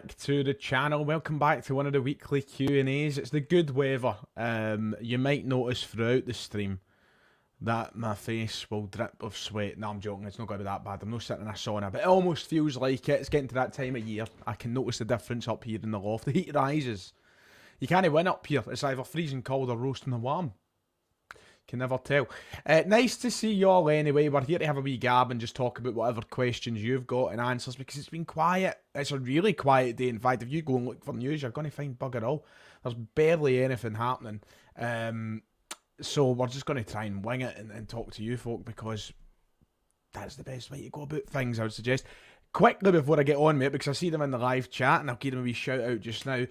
back to the channel. Welcome back to one of the weekly Q&As. It's the good weather. You might notice throughout the stream that my face will drip of sweat. No, I'm joking. It's not going to be that bad. I'm not sitting in a sauna, but it almost feels like it. It's getting to that time of year. I can notice the difference up here in the loft. The heat rises. You can't win up here. It's either freezing cold or roasting warm. Can never tell. Nice to see you all anyway. We're here to have a wee gab and just talk about whatever questions you've got and answers, because it's been quiet. It's a really quiet day. In fact, if you go and look for news, you're going to find bugger all. There's barely anything happening. So we're just going to try and wing it and talk to you folk, because that's the best way to go about things, I would suggest. Quickly before I get on, mate, because I see them in the live chat and I'll give them a wee shout out just now.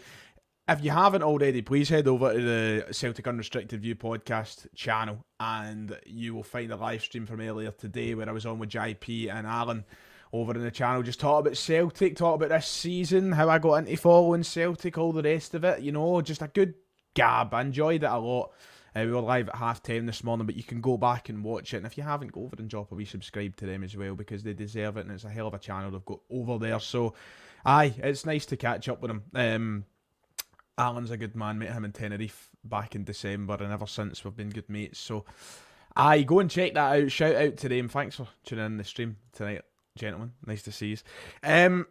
If you haven't already, please head over to the Celtic Unrestricted View podcast channel and you will find a live stream from earlier today where I was on with JP and Alan over in the channel. Just talk about Celtic, talk about this season, how I got into following Celtic, all the rest of it. You know, just a good gab. I enjoyed it a lot. We were live at 10:30 this morning, but you can go back and watch it. And if you haven't, go over and drop a wee subscribe to them as well, because they deserve it and it's a hell of a channel they've got over there. So, aye, it's nice to catch up with them. Alan's a good man, met him in Tenerife back in December, and ever since we've been good mates. So, aye, go and check that out. Shout out to them. Thanks for tuning in the stream tonight, gentlemen. Nice to see you.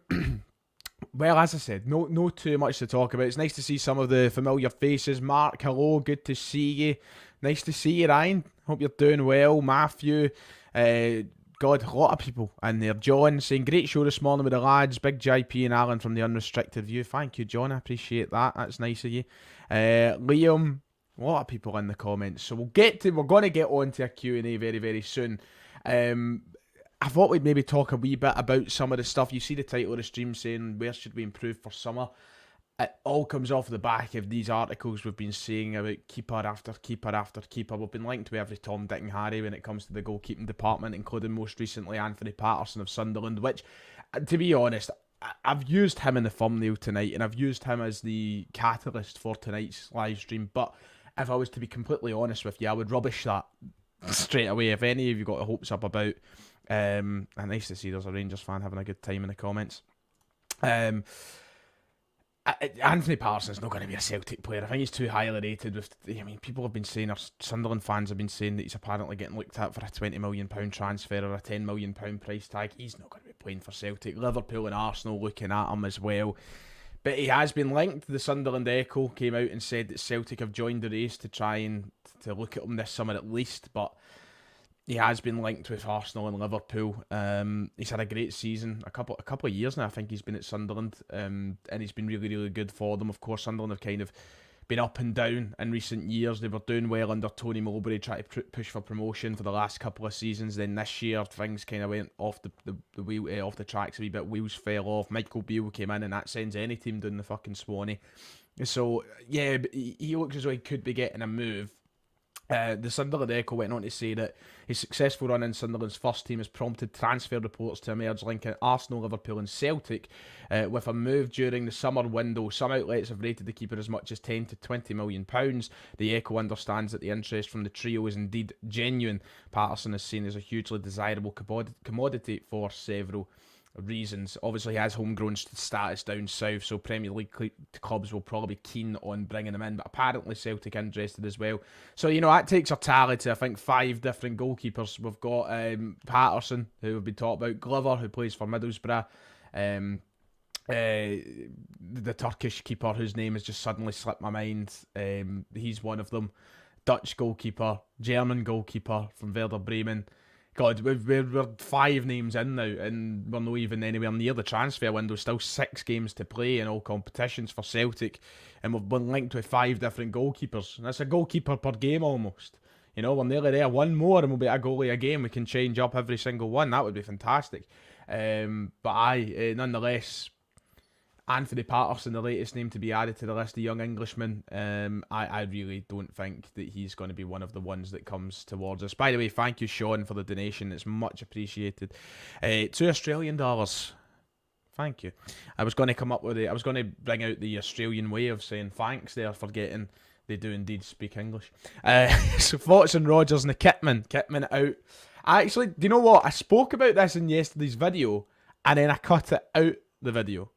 Well, as I said, no too much to talk about. It's nice to see some of the familiar faces. Mark, hello, good to see you. Nice to see you, Ryan. Hope you're doing well. Matthew, God, a lot of people in there. John saying, great show this morning with the lads. Big JP and Alan from the Unrestricted View. Thank you, John. I appreciate that. That's nice of you. Liam, a lot of people in the comments. So we're going to get on to a Q&A very, very soon. I thought we'd maybe talk a wee bit about some of the stuff. You see the title of the stream saying, where should we improve for summer? It all comes off the back of these articles we've been seeing about keeper after keeper after keeper. We've been linked to every Tom, Dick and Harry when it comes to the goalkeeping department, including most recently Anthony Patterson of Sunderland, which, to be honest, I've used him in the thumbnail tonight, and I've used him as the catalyst for tonight's live stream. But if I was to be completely honest with you, I would rubbish that straight away. If any of you got hopes up about, and nice to see there's a Rangers fan having a good time in the comments. Anthony Patterson's not going to be a Celtic player. I think he's too highly rated. People have been saying, or Sunderland fans have been saying, that he's apparently getting looked at for a £20 million transfer or a £10 million price tag. He's not going to be playing for Celtic. Liverpool and Arsenal looking at him as well. But he has been linked. The Sunderland Echo came out and said that Celtic have joined the race to try and to look at him this summer at least. But he has been linked with Arsenal and Liverpool. He's had a great season. A couple of years now, I think he's been at Sunderland. And he's been really, really good for them. Of course, Sunderland have kind of been up and down in recent years. They were doing well under Tony Mowbray, trying to push for promotion for the last couple of seasons. Then this year, things kind of went off the wheel, off the tracks a wee bit. Wheels fell off. Michael Beale came in, and that sends any team down the fucking Swanee. So, yeah, he looks as though he could be getting a move. The Sunderland Echo went on to say that his successful run in Sunderland's first team has prompted transfer reports to emerge linking Arsenal, Liverpool and Celtic with a move during the summer window. Some outlets have rated the keeper as much as £10 to £20 million. The Echo understands that the interest from the trio is indeed genuine. Patterson is seen as a hugely desirable commodity for several reasons. Obviously, he has homegrown status down south, so Premier League clubs will probably be keen on bringing him in, but apparently Celtic interested as well. So, you know, that takes our tally to, I think, 5 different goalkeepers. We've got Patterson, who we've been talking about, Glover, who plays for Middlesbrough, the Turkish keeper, whose name has just suddenly slipped my mind. He's one of them. Dutch goalkeeper, German goalkeeper from Werder Bremen. God, we're 5 names in now, and we're not even anywhere near the transfer window. Still 6 games to play in all competitions for Celtic, and we've been linked with 5 different goalkeepers. And that's a goalkeeper per game almost. You know, we're nearly there. One more, and we'll be a goalie a game. We can change up every single one. That would be fantastic. But aye, nonetheless, Anthony Patterson, the latest name to be added to the list of young Englishmen. I really don't think that he's going to be one of the ones that comes towards us. By the way, thank you, Sean, for the donation. It's much appreciated. $2 Australian. Thank you. I was going to come up with it. I was going to bring out the Australian way of saying thanks there, forgetting they do indeed speak English. So thoughts on Rodgers and the Kitman. Kitman out. Actually, do you know what? I spoke about this in yesterday's video, and then I cut it out the video.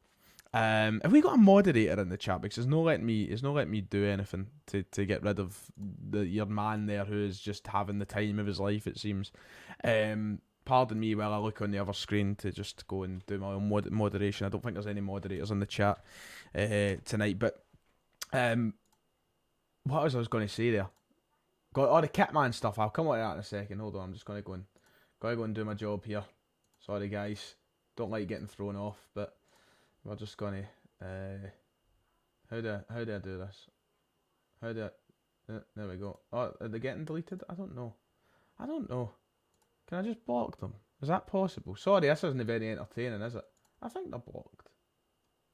Have we got a moderator in the chat? Because it's not letting me do anything to get rid of your man there who is just having the time of his life, it seems. Pardon me while I look on the other screen to just go and do my own moderation. I don't think there's any moderators in the chat tonight. But what was I going to say there? Got all the Kitman stuff. I'll come on to that in a second. Hold on, I'm just going to go and do my job here. Sorry guys, don't like getting thrown off, but we're just going to. How do I do this? There we go. Oh, are they getting deleted? I don't know. Can I just block them? Is that possible? Sorry, this isn't very entertaining, is it? I think they're blocked.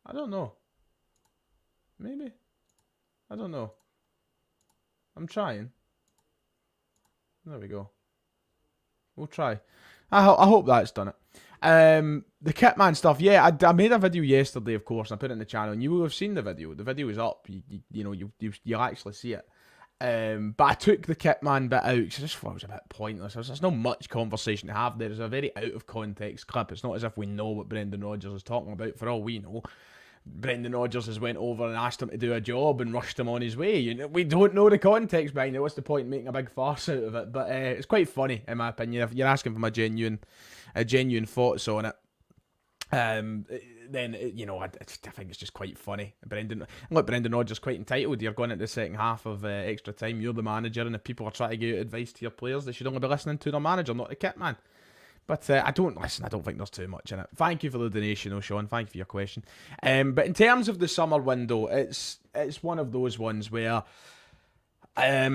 I don't know. Maybe. I don't know. I'm trying. There we go. We'll try. I hope that's done it. The Kitman stuff. Yeah, I made a video yesterday, of course, and I put it in the channel, and you will have seen the video. The video is up. You'll actually see it. But I took the Kitman bit out because I just thought it was a bit pointless. There's not much conversation to have there. It's a very out of context clip. It's not as if we know what Brendan Rodgers is talking about. For all we know, Brendan Rodgers has went over and asked him to do a job and rushed him on his way. We don't know the context behind it. What's the point in making a big farce out of it? But it's quite funny, in my opinion. If you're asking for my genuine thoughts on it, then I think it's just quite funny. Brendan Rodgers quite entitled. You're going into the second half of extra time. You're the manager, and if people are trying to give advice to your players, they should only be listening to their manager, not the Kitman. But I don't think there's too much in it. Thank you for the donation, though, Sean. Thank you for your question. But in terms of the summer window, it's one of those ones where, I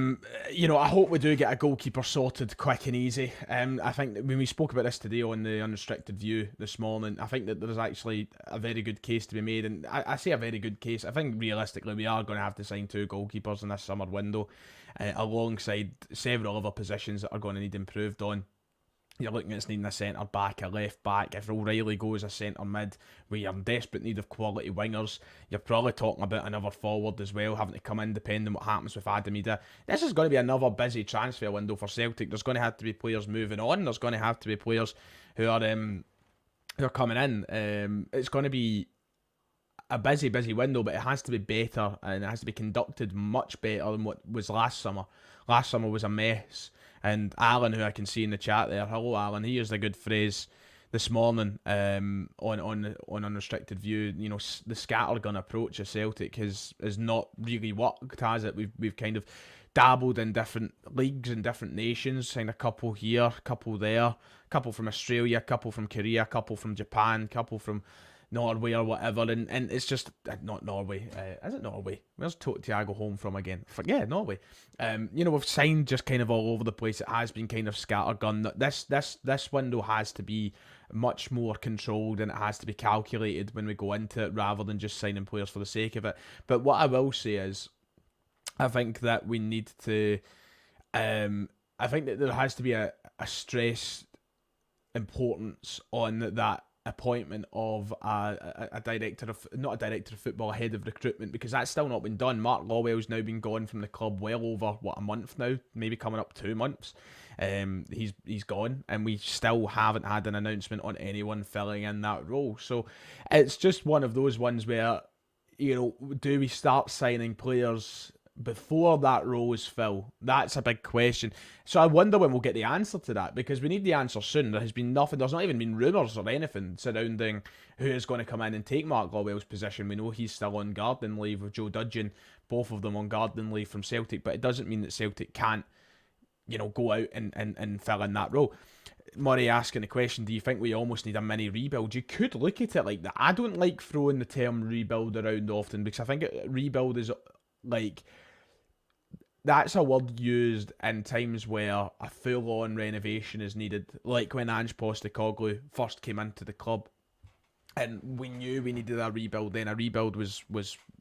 hope we do get a goalkeeper sorted quick and easy. I think that when we spoke about this today on the Unrestricted View this morning, I think that there's actually a very good case to be made. And I say a very good case. I think realistically we are going to have to sign 2 goalkeepers in this summer window, alongside several other positions that are going to need improved on. You're looking at needing a centre back, a left back. If OReilly goes a centre mid, we are in desperate need of quality wingers. You're probably talking about another forward as well, having to come in depending what happens with Adam Ida. This is going to be another busy transfer window for Celtic. There's going to have to be players moving on. There's going to have to be players who are coming in. It's going to be a busy window, but it has to be better, and it has to be conducted much better than what was last summer. Last summer was a mess. And Alan, who I can see in the chat there, hello Alan, he used a good phrase this morning on Unrestricted View. The scattergun approach of Celtic has not really worked, has it? We've kind of dabbled in different leagues and different nations, signed a couple here, a couple there, a couple from Australia, a couple from Korea, a couple from Japan, a couple from Norway or whatever, and it's just not Norway. Is it Norway? Where's Thiago home from again? Yeah, Norway. We've signed just kind of all over the place. It has been kind of scattergun. This window has to be much more controlled, and it has to be calculated when we go into it, rather than just signing players for the sake of it. But what I will say is, I think that we need to. I think that there has to be a stress importance on that appointment of a director of, not a director of football, a head of recruitment, because that's still not been done. Mark Lawwell's now been gone from the club well over a month now, maybe coming up 2 months. He's gone, and we still haven't had an announcement on anyone filling in that role. So it's just one of those ones where, do we start signing players before that role is filled? That's a big question. So I wonder when we'll get the answer to that, because we need the answer soon. There has been nothing, there's not even been rumours or anything surrounding who is going to come in and take Mark Lawwell's position. We know he's still on gardening leave with Joe Dudgeon, both of them on gardening leave from Celtic, but it doesn't mean that Celtic can't, go out and fill in that role. Murray asking the question, do you think we almost need a mini rebuild? You could look at it like that. I don't like throwing the term rebuild around often, because I think rebuild is like, that's a word used in times where a full-on renovation is needed, like when Ange Postecoglou first came into the club, and we knew we needed a rebuild then. A rebuild was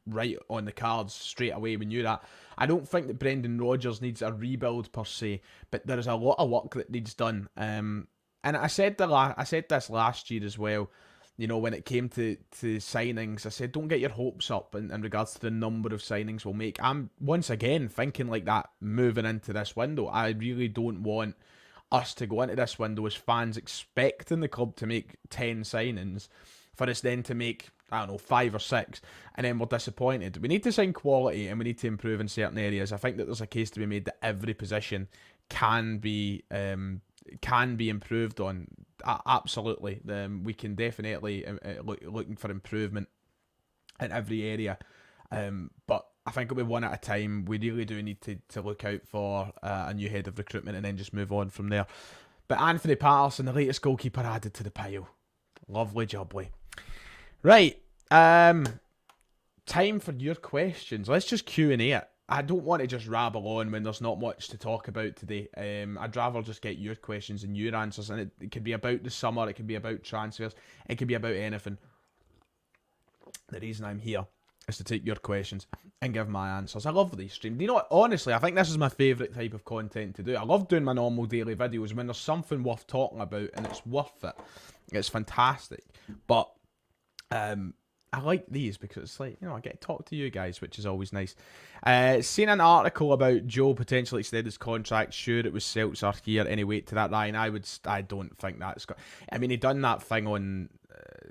right on the cards straight away. We knew that. I don't think that Brendan Rodgers needs a rebuild per se, but there is a lot of work that needs done. And I said this last year as well. When it came to signings, I said, don't get your hopes up in regards to the number of signings we'll make. I'm, once again, thinking like that moving into this window. I really don't want us to go into this window as fans expecting the club to make 10 signings, for us then to make I don't know, 5 or 6, and then we're disappointed. We need to sign quality, and we need to improve in certain areas. I think that there's a case to be made that every position can be improved on. Absolutely, we can definitely looking for improvement in every area. But I think it'll be one at a time. We really do need to look out for a new head of recruitment and then just move on from there. But Anthony Patterson, the latest goalkeeper added to the pile. Lovely jubbly. Right, time for your questions. Let's just Q&A it. I don't want to just rabble on when there's not much to talk about today. I'd rather just get your questions and your answers, and it could be about the summer, it could be about transfers, it could be about anything. The reason I'm here is to take your questions and give my answers. I love these streams. You know what? Honestly, I think this is my favourite type of content to do. I love doing my normal daily videos when there's something worth talking about and it's worth it. It's fantastic. But I like these because it's like, I get to talk to you guys, which is always nice. Seen an article about Joe potentially extended his contract. Sure, it was Celts are here. Any weight to that, Ryan? I don't think that's got. I mean, he done that thing on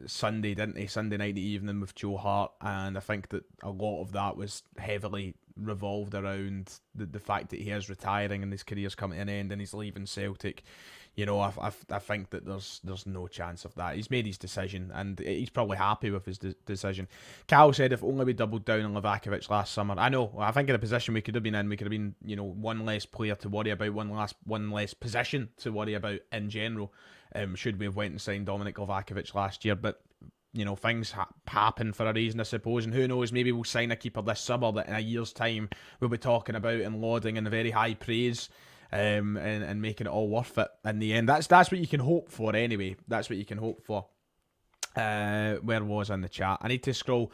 Sunday, didn't he? Sunday night evening with Joe Hart, and I think that a lot of that was heavily revolved around the fact that he is retiring and his career's coming to an end and he's leaving Celtic. I think that there's no chance of that. He's made his decision, and he's probably happy with his decision. Cal said if only we doubled down on Livakovic last summer. I know. I think in a position we could have been in, we could have been, one less player to worry about, one less position to worry about in general. Should we have went and signed Dominic Livakovic last year? But things happen for a reason, I suppose. And who knows? Maybe we'll sign a keeper this summer that in a year's time we'll be talking about and lauding in very high praise. And making it all worth it in the end. That's what you can hope for anyway. That's what you can hope for. Where was I in the chat? I need to scroll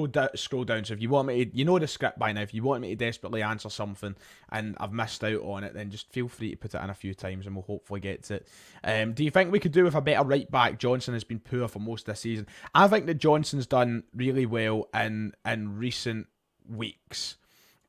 down. So if you want me to, the script by now. If you want me to desperately answer something and I've missed out on it, then just feel free to put it in a few times and we'll hopefully get to it. Do you think we could do with a better right back? Johnson has been poor for most of the season. I think that Johnson's done really well in recent weeks.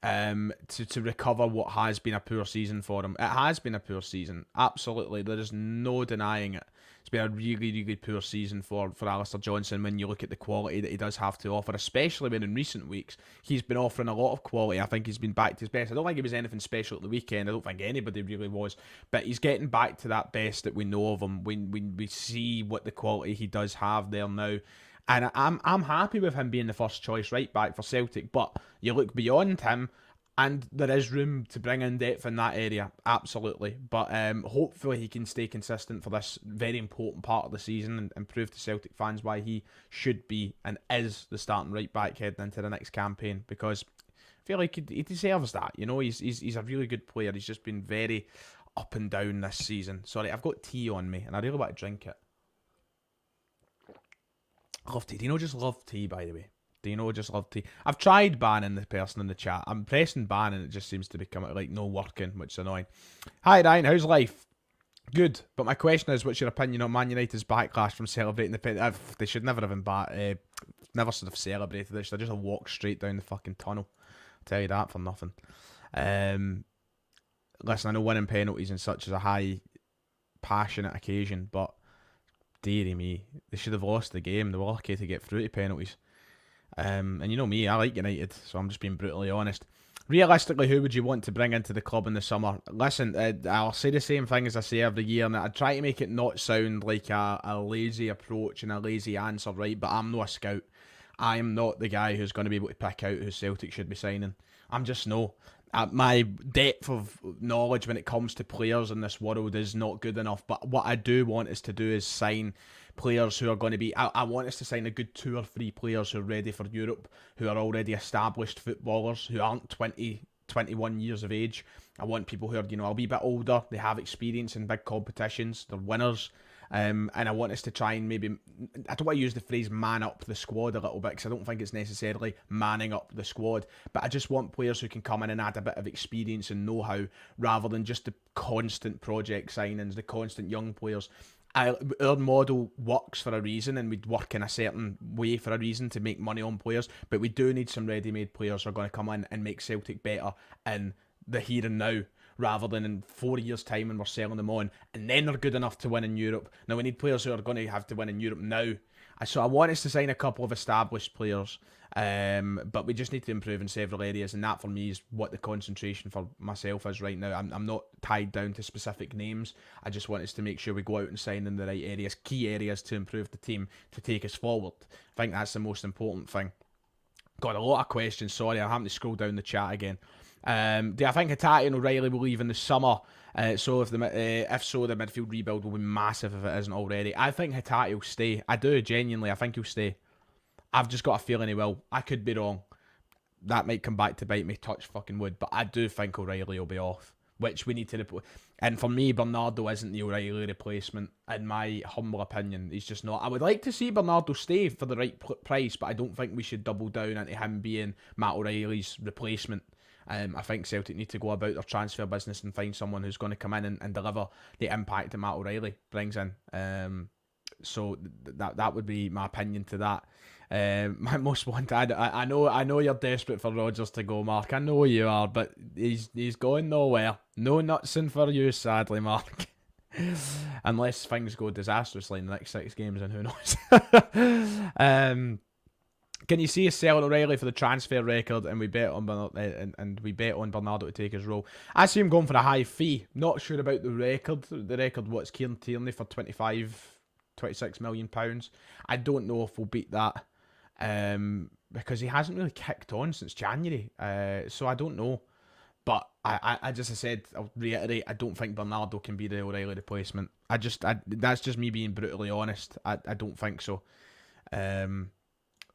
To recover what has been a poor season for him. It has been a poor season, absolutely. There is no denying it. It's been a really, really poor season for Alistair Johnson when you look at the quality that he does have to offer, especially when in recent weeks he's been offering a lot of quality. I think he's been back to his best. I don't think he was anything special at the weekend. I don't think anybody really was, but he's getting back to that best that we know of him. We see what the quality he does have there now. And I'm happy with him being the first choice right back for Celtic, but you look beyond him and there is room to bring in depth in that area, absolutely. But hopefully he can stay consistent for this very important part of the season and prove to Celtic fans why he should be and is the starting right back heading into the next campaign, because I feel like he deserves that. He's a really good player. He's just been very up and down this season. Sorry, I've got tea on me and I really want to drink it. I love tea. Do you know just love tea, by the way? Do you know just love tea? I've tried banning the person in the chat. I'm pressing ban and it just seems to become like no working, which is annoying. Hi Ryan, how's life? Good. But my question is, what's your opinion on Man United's backlash from celebrating the pen? They should never have never should have celebrated this. They just have walked straight down the fucking tunnel. I'll tell you that for nothing. Listen, I know winning penalties and such is a high passionate occasion, but dearie me, they should have lost the game. They were lucky to get through to penalties. And you know me, I like United, so I'm just being brutally honest. Realistically, who would you want to bring into the club in the summer? Listen, I'll say the same thing as I say every year, and I try to make it not sound like a lazy approach and a lazy answer, right? But I'm not a scout. I am not the guy who's going to be able to pick out who Celtic should be signing. I'm just no. My depth of knowledge when it comes to players in this world is not good enough. But what I do want us to do is sign players who are going to be... I want us to sign a good 2 or 3 players who are ready for Europe, who are already established footballers, who aren't 20, 21 years of age. I want people who are, a wee bit older, they have experience in big competitions, they're winners. And I want us to try and maybe... I don't want to use the phrase man up the squad a little bit, because I don't think it's necessarily manning up the squad, but I just want players who can come in and add a bit of experience and know-how, rather than just the constant project signings, the constant young players. Our model works for a reason, and we'd work in a certain way for a reason to make money on players, but we do need some ready-made players who are going to come in and make Celtic better in the here and now, rather than in 4 years' time when we're selling them on, and then they're good enough to win in Europe. Now, we need players who are going to have to win in Europe now, So I want us to sign a couple of established players, but we just need to improve in several areas, and that for me is what the concentration for myself is right now. I'm not tied down to specific names. I just want us to make sure we go out and sign in the right areas, key areas to improve the team, to take us forward. I think that's the most important thing. Got a lot of questions, sorry, I'm having to scroll down the chat again. Do I think Hatate and O'Reilly will leave in the summer? If so, the midfield rebuild will be massive if it isn't already. I think Hatate will stay. I do, genuinely. I think he'll stay. I've just got a feeling he will. I could be wrong. That might come back to bite me, touch fucking wood. But I do think O'Reilly will be off, which we need to replace. And for me, Bernardo isn't the O'Reilly replacement, in my humble opinion. He's just not. I would like to see Bernardo stay for the right price, but I don't think we should double down into him being Matt O'Reilly's replacement. I think Celtic need to go about their transfer business and find someone who's going to come in and deliver the impact that Matt O'Reilly brings in. So that would be my opinion to that. My most wanted. I know you're desperate for Rodgers to go, Mark. I know you are, but he's going nowhere. No nutsing for you, sadly, Mark. Unless things go disastrously in the next 6 games, and who knows. Can you see us selling O'Reilly for the transfer record, and we bet on Bernardo to take his role? I see him going for a high fee. Not sure about the record. The record, what's Kieran Tierney for 26 million pounds. I don't know if we'll beat that, because he hasn't really kicked on since January. So I don't know. But I said, I'll reiterate, I don't think Bernardo can be the O'Reilly replacement. That's just me being brutally honest. I don't think so.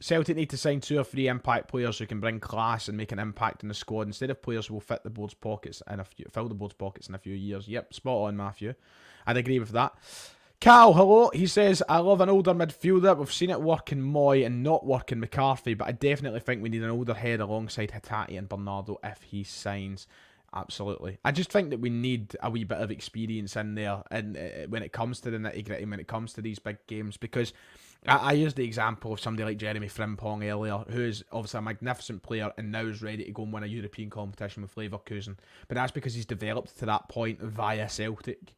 Celtic need to sign 2 or 3 impact players who can bring class and make an impact in the squad instead of players who will fill the board's pockets in a few years. Yep, spot on, Matthew. I'd agree with that. Cal, hello. He says, I love an older midfielder. We've seen it work in Moy and not work in McCarthy, but I definitely think we need an older head alongside Hatate and Bernardo if he signs. Absolutely. I just think that we need a wee bit of experience in there, and when it comes to the nitty-gritty, when it comes to these big games, because I used the example of somebody like Jeremy Frimpong earlier, who is obviously a magnificent player and now is ready to go and win a European competition with Leverkusen, but that's because he's developed to that point via Celtic.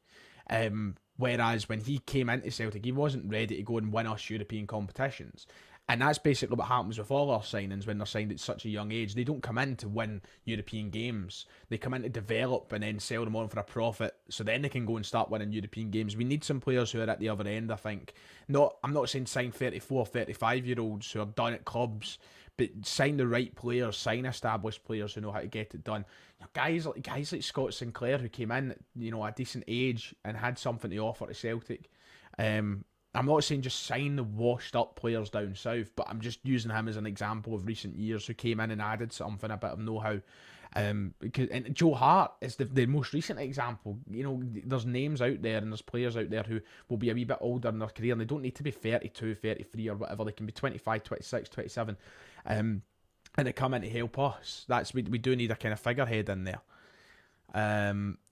Whereas when he came into Celtic, he wasn't ready to go and win us European competitions. And that's basically what happens with all our signings when they're signed at such a young age. They don't come in to win European games. They come in to develop and then sell them on for a profit, so then they can go and start winning European games. We need some players who are at the other end, I think. I'm not saying sign 34, 35-year-olds who are done at clubs, but sign the right players, sign established players who know how to get it done. Guys like Scott Sinclair, who came in, a decent age and had something to offer to Celtic. I'm not saying just sign the washed up players down south, but I'm just using him as an example of recent years who came in and added something, a bit of know-how. And Joe Hart is the most recent example. There's names out there and there's players out there who will be a wee bit older in their career, and they don't need to be 32, 33 or whatever. They can be 25, 26, 27. And they come in to help us. We do need a kind of figurehead in there.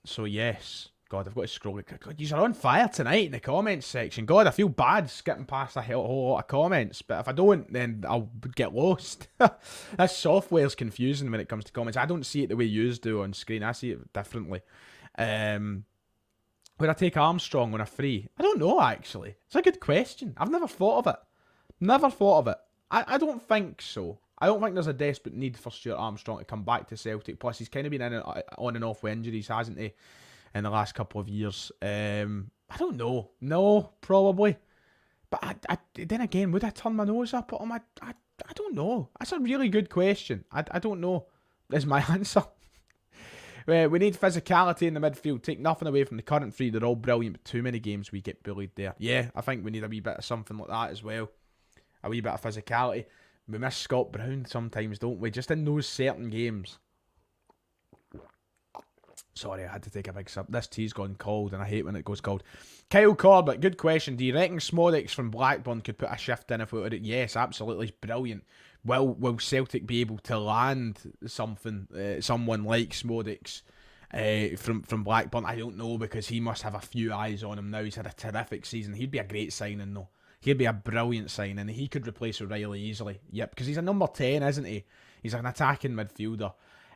So yes. God, I've got to scroll. God, you're on fire tonight in the comments section. God, I feel bad skipping past a whole lot of comments, but if I don't, then I'll get lost. This software's confusing when it comes to comments. I don't see it the way you do on screen. I see it differently. Would I take Armstrong on a free? I don't know, actually. It's a good question. I've never thought of it. I don't think so. I don't think there's a desperate need for Stuart Armstrong to come back to Celtic. Plus, he's kind of been on and off with injuries, hasn't he, in the last couple of years? I don't know. No, probably. But then again, would I turn my nose up at him? I don't know. That's a really good question. I don't know, is my answer. We need physicality in the midfield. Take nothing away from the current three. They're all brilliant, but too many games we get bullied there. Yeah, I think we need a wee bit of something like that as well. A wee bit of physicality. We miss Scott Brown sometimes, don't we? Just in those certain games. Sorry, I had to take a big sip. This tea's gone cold, and I hate when it goes cold. Kyle Corbett, good question. Do you reckon Smodics from Blackburn could put a shift in if we were? Yes, absolutely. Brilliant. Will Celtic be able to land someone like Smodics from Blackburn? I don't know, because he must have a few eyes on him now. He's had a terrific season. He'd be a great signing, though. He'd be a brilliant signing. He could replace O'Reilly easily. Yep, because he's a number 10, isn't he? He's an attacking midfielder.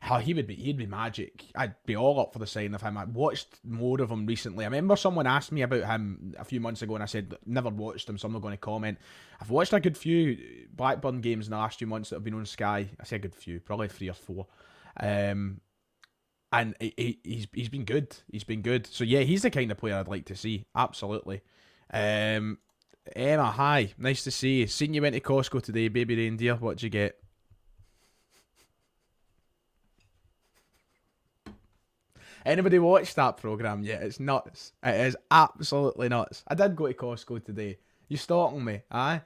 Oh, he'd be magic. I'd be all up for the signing of him. I watched more of him recently. I remember someone asked me about him a few months ago, and I said never watched him, so I'm not going to comment. I've watched a good few Blackburn games in the last few months that have been on Sky. I say a good few, probably 3 or 4. And he's been good. He's been good. So yeah, he's the kind of player I'd like to see. Absolutely. Emma, hi. Nice to see you. Seen you went to Costco today, baby reindeer. What'd you get? Anybody watched that programme yet? It's nuts. It is absolutely nuts. I did go to Costco today. You stalking me, aye?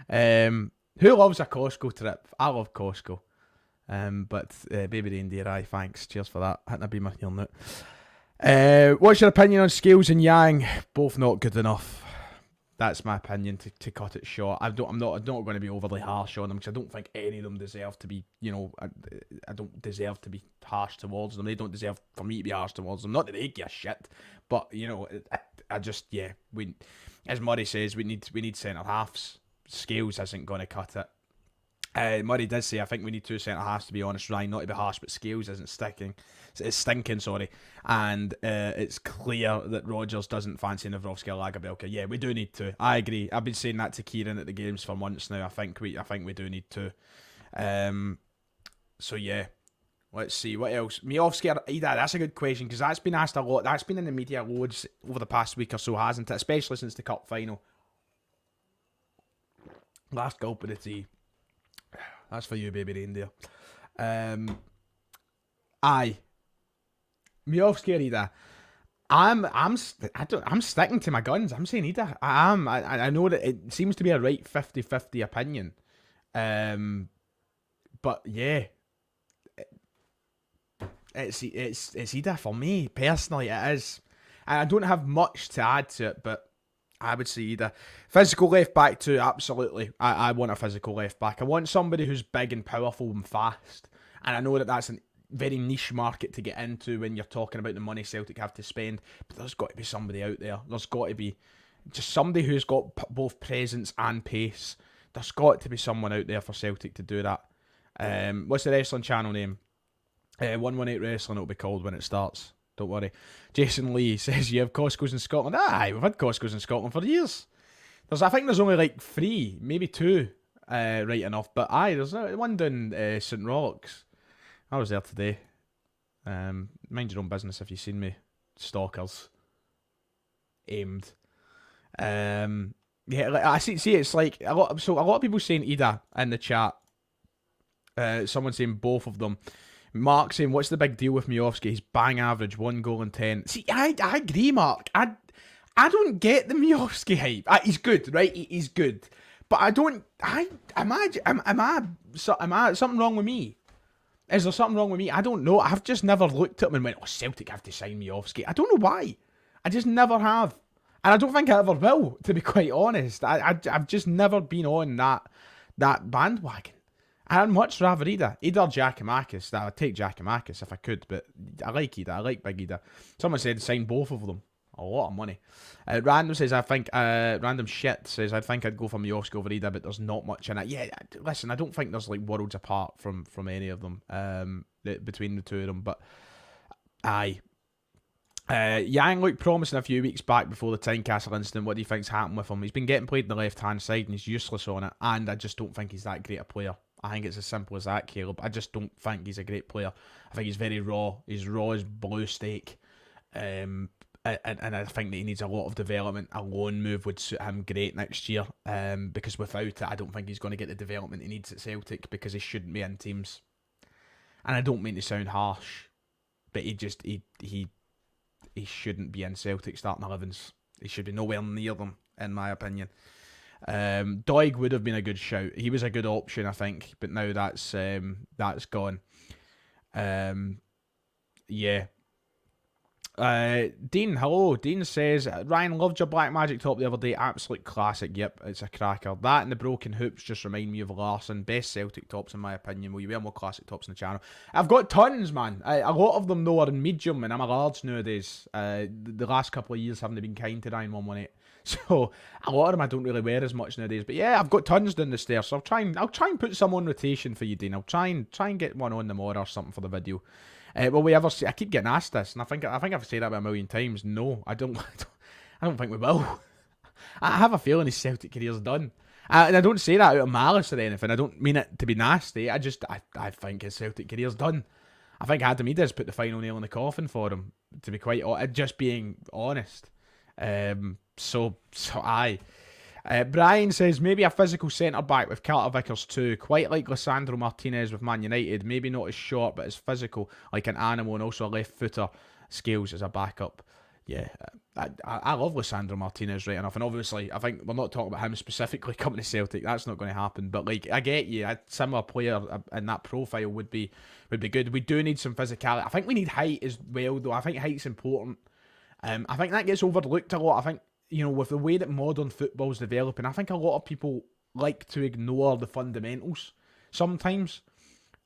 Who loves a Costco trip? I love Costco. But baby reindeer, aye, thanks. Cheers for that. Hadn't I been my heel note. What's your opinion on Scales and Yang? Both not good enough. That's my opinion to cut it short. I'm not going to be overly harsh on them because I don't think any of them deserve to be. I don't deserve to be harsh towards them. They don't deserve for me to be harsh towards them. Not that they give a shit, but I just we, as Murray says, we need centre halves. Scales isn't going to cut it. Murray did say, I think we need 2 centre halves, to be honest, Ryan, not to be harsh, but Scales isn't sticking. It's stinking, sorry. And it's clear that Rodgers doesn't fancy Navrowski or Lagerbielke. Yeah, we do need to. I agree. I've been saying that to Kieran at the games for months now. I think we do need to. So yeah. Let's see, what else? Miovski or Ida, that's a good question, because that's been asked a lot. That's been in the media loads over the past week or so, hasn't it? Especially since the cup final. Last gulp of the tea. That's for you, baby reindeer. Aye. Miovski or Ida. I'm sticking to my guns. I'm saying Ida. I am. I know that it seems to be a right 50-50 opinion. But yeah. It's Ida for me, personally, it is. And I don't have much to add to it, but I would say Ida. Physical left back too, absolutely. I want a physical left back. I want somebody who's big and powerful and fast. And I know that that's a very niche market to get into when you're talking about the money Celtic have to spend. But there's got to be somebody out there. There's got to be just somebody who's got both presence and pace. There's got to be someone out there for Celtic to do that. What's the wrestling channel name? 118 Wrestling, it'll be called when it starts. Don't worry. Jason Lee says, you have Costco's in Scotland. Aye, we've had Costco's in Scotland for years. I think there's only like 3, maybe 2, right enough. But aye, there's one down St Rollocks. I was there today. Mind your own business if you've seen me. Stalkers. Aimed. Yeah, I see it's like a lot of people saying Ida in the chat. Someone saying both of them. Mark saying, what's the big deal with Miovski? He's bang average, 1 goal in 10. See, I agree, Mark. I don't get the Miovski hype. He's good, right? He's good. But I don't... Am I something wrong with me? Is there something wrong with me? I don't know. I've just never looked at him and went, oh, Celtic have to sign Miovski. I don't know why. I just never have. And I don't think I ever will, to be quite honest. I've just never been on that bandwagon. I'd much rather Ida. Ida or Giacomakis. I'd take Giacomakis if I could, but I like Ida. I like Big Ida. Someone said sign both of them. A lot of money. Random says, random shit says, I think I'd go for Miovski over Ida, but there's not much in it. Yeah, listen, I don't think there's like worlds apart from any of them, between the two of them, but aye. Yang looked promising a few weeks back before the Tynecastle incident. What do you think's happened with him? He's been getting played on the left-hand side and he's useless on it, and I just don't think he's that great a player. I think it's as simple as that, Caleb. I just don't think he's a great player. I think he's very raw. He's raw as blue steak. And I think that he needs a lot of development. A loan move would suit him great next year. Because without it, I don't think he's going to get the development he needs at Celtic, because he shouldn't be in teams. And I don't mean to sound harsh, but he shouldn't be in Celtic starting 11s. He should be nowhere near them, in my opinion. Doig would have been a good shout. He was a good option, I think, but now that's gone. Yeah. Dean, hello. Dean says, Ryan, loved your Black Magic top the other day. Absolute classic. Yep, it's a cracker. That and the broken hoops just remind me of Larson. Best Celtic tops, in my opinion. Will you wear more classic tops on the channel? I've got tons, man. A lot of them, though, are in medium, and I'm a large nowadays. The last couple of years haven't been kind to Ryan 118. So a lot of them I don't really wear as much nowadays. But yeah, I've got tons down the stairs. So I'll try and put some on rotation for you, Dean. I'll try and get one on tomorrow or something for the video. Will we ever see? I keep getting asked this, and I think I've said that about a million times. No, I don't. I don't think we will. I have a feeling his Celtic career's done. And I don't say that out of malice or anything. I don't mean it to be nasty. I think his Celtic career's done. I think Adam Ida's put the final nail in the coffin for him, to be quite just being honest. So aye. Brian says, maybe a physical centre-back with Carter Vickers too. Quite like Lisandro Martinez with Man United. Maybe not as short, but as physical, like an animal, and also a left-footer. Skills as a backup. Yeah, I love Lisandro Martinez right enough, and obviously I think we're not talking about him specifically coming to Celtic. That's not going to happen. But like, I get you, a similar player in that profile would be good. We do need some physicality. I think we need height as well, though. I think height's important. I think that gets overlooked a lot. I think, you know, with the way that modern football's developing, I think a lot of people like to ignore the fundamentals sometimes.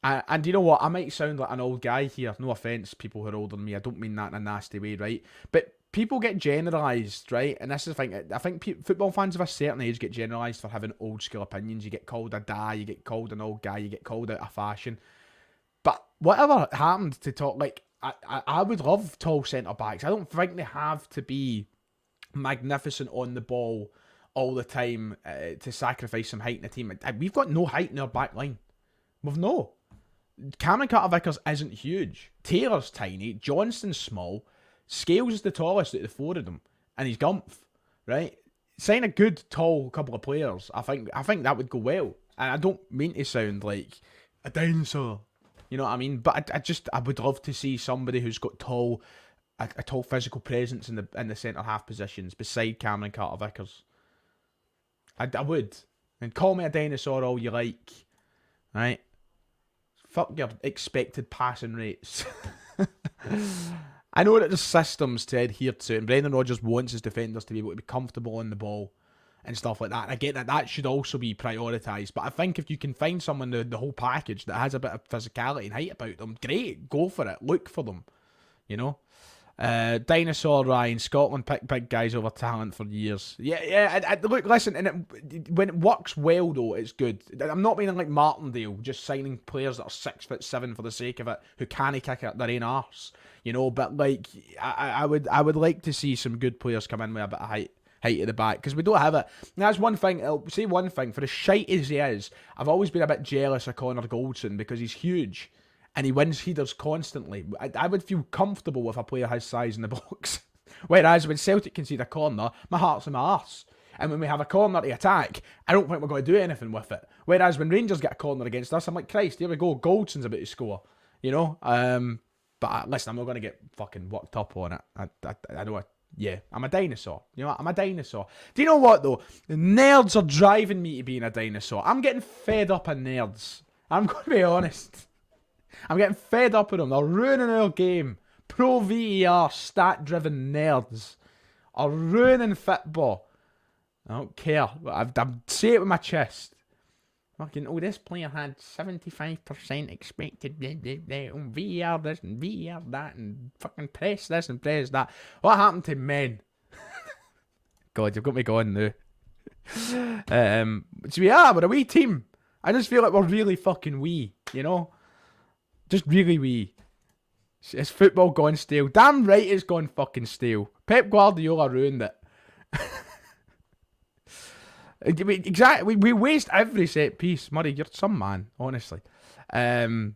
And you know what? I might sound like an old guy here. No offence, people who are older than me. I don't mean that in a nasty way, right? But people get generalised, right? And this is the thing. I think football fans of a certain age get generalised for having old school opinions. You get called a dad, you get called an old guy, you get called out of fashion. But whatever happened to talk, like, I would love tall centre-backs. I don't think they have to be magnificent on the ball all the time to sacrifice some height in the team. We've got no height in our back line. We've no. Cameron Carter-Vickers isn't huge. Taylor's tiny. Johnston's small. Scales is the tallest out of the four of them. And he's Gumph, right? Sign a good, tall couple of players. I think that would go well. And I don't mean to sound like a dinosaur. You know what I mean? But I would love to see somebody who's got a tall physical presence in the centre-half positions beside Cameron Carter-Vickers. I would. And call me a dinosaur all you like. Right? Fuck your expected passing rates. I know that there's systems to adhere to, and Brendan Rodgers wants his defenders to be able to be comfortable on the ball and stuff like that. And I get that should also be prioritised. But I think if you can find someone, the whole package, that has a bit of physicality and height about them, great, go for it. Look for them, you know? Dinosaur Ryan, Scotland picked big guys over talent for years. Yeah. Look, listen, and when it works well though, it's good. I'm not meaning like Martindale, just signing players that are 6'7" for the sake of it, who can't kick at their own arse, you know. But like, I would like to see some good players come in with a bit of height at the back, because we don't have it. And that's one thing. I'll say one thing, for as shite as he is, I've always been a bit jealous of Conor Goldson because he's huge. And he wins headers constantly. I would feel comfortable with a player his size in the box. Whereas when Celtic concede a corner, my heart's in my arse. And when we have a corner to attack, I don't think we're going to do anything with it. Whereas when Rangers get a corner against us, I'm like, Christ, here we go. Goldson's about to score. You know? But listen, I'm not going to get fucking worked up on it. I know I'm a dinosaur. You know what? I'm a dinosaur. Do you know what, though? The nerds are driving me to being a dinosaur. I'm getting fed up of nerds. I'm going to be honest. I'm getting fed up with them. They're ruining our game. Pro VAR, stat-driven nerds are ruining football. I don't care. I'm saying it with my chest. Fucking, this player had 75% expected on VAR this and VAR that and fucking press this and press that. What happened to men? God, you've got me going now. So we're a wee team. I just feel like we're really fucking wee, you know? Just really wee. Is football gone stale? Damn right it's gone fucking stale. Pep Guardiola ruined it. Exactly. We waste every set piece. Murray, you're some man, honestly. Right,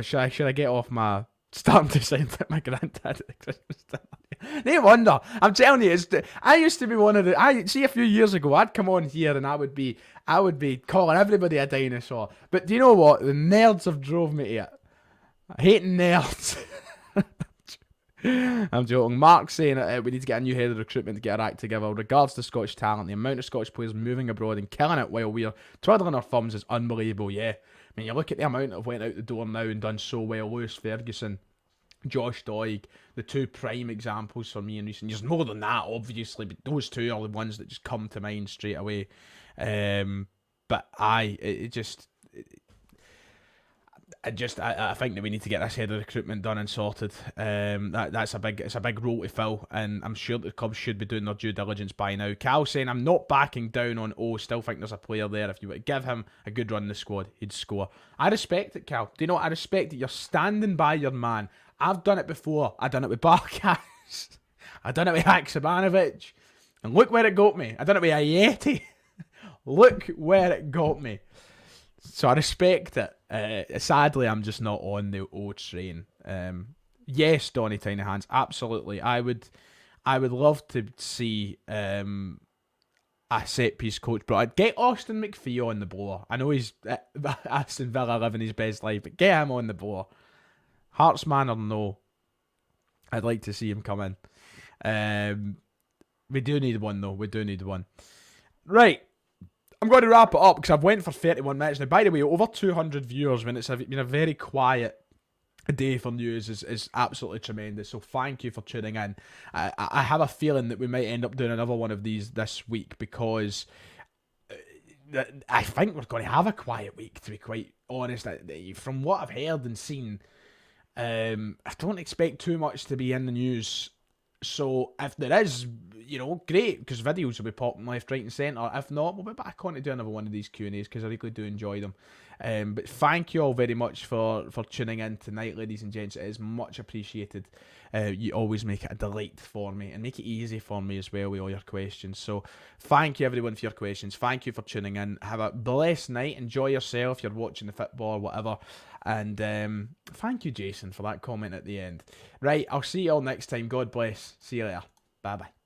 should I get off my starting to sound like my granddad at the Christmas dinner? No wonder. I'm telling you, I used to be one of the. See, a few years ago, I'd come on here and I would be calling everybody a dinosaur. But do you know what? The nerds have drove me to it. I hate nerds. I'm joking. Mark's saying we need to get a new head of recruitment to get our act together. Regards to Scottish talent, the amount of Scottish players moving abroad and killing it while we're twiddling our thumbs is unbelievable. Yeah, I mean, you look at the amount that went out the door now and done so well. Lewis Ferguson, Josh Doig, the two prime examples for me in recent years. More than that, obviously, but those two are the ones that just come to mind straight away. But I think that we need to get this head of recruitment done and sorted. It's a big role to fill, and I'm sure the clubs should be doing their due diligence by now. Cal saying, I'm not backing down on still think there's a player there. If you were to give him a good run in the squad, he'd score. I respect it, Cal. Do you know what? I respect it. You're standing by your man. I've done it before. I've done it with Barkas. I've done it with Haksabanovic. And look where it got me. I've done it with Ayeti. Look where it got me. So I respect it. Sadly, I'm just not on the old train. Yes, Donny Tiny Hands, absolutely. I would love to see a set-piece coach, but I'd get Austin McPhee on the blower. I know he's Aston Villa living his best life, but get him on the blower. Hart's man or no, I'd like to see him come in. We do need one, though. We do need one. Right. I'm going to wrap it up because I've went for 31 minutes. Now, by the way, over 200 viewers when it's been a very quiet day for news is absolutely tremendous. So thank you for tuning in. I have a feeling that we might end up doing another one of these this week because I think we're going to have a quiet week, to be quite honest. From what I've heard and seen, I don't expect too much to be in the news. So if there is, great, because videos will be popping left, right and centre. If not, we'll be back on to do another one of these Q&As because I really do enjoy them. But thank you all very much for tuning in tonight, ladies and gents. It is much appreciated. You always make it a delight for me and make it easy for me as well with all your questions. So thank you everyone for your questions. Thank you for tuning in. Have a blessed night. Enjoy yourself. You're watching the football or whatever. And thank you, Jason, for that comment at the end. Right, I'll see you all next time. God bless. See you later. Bye-bye.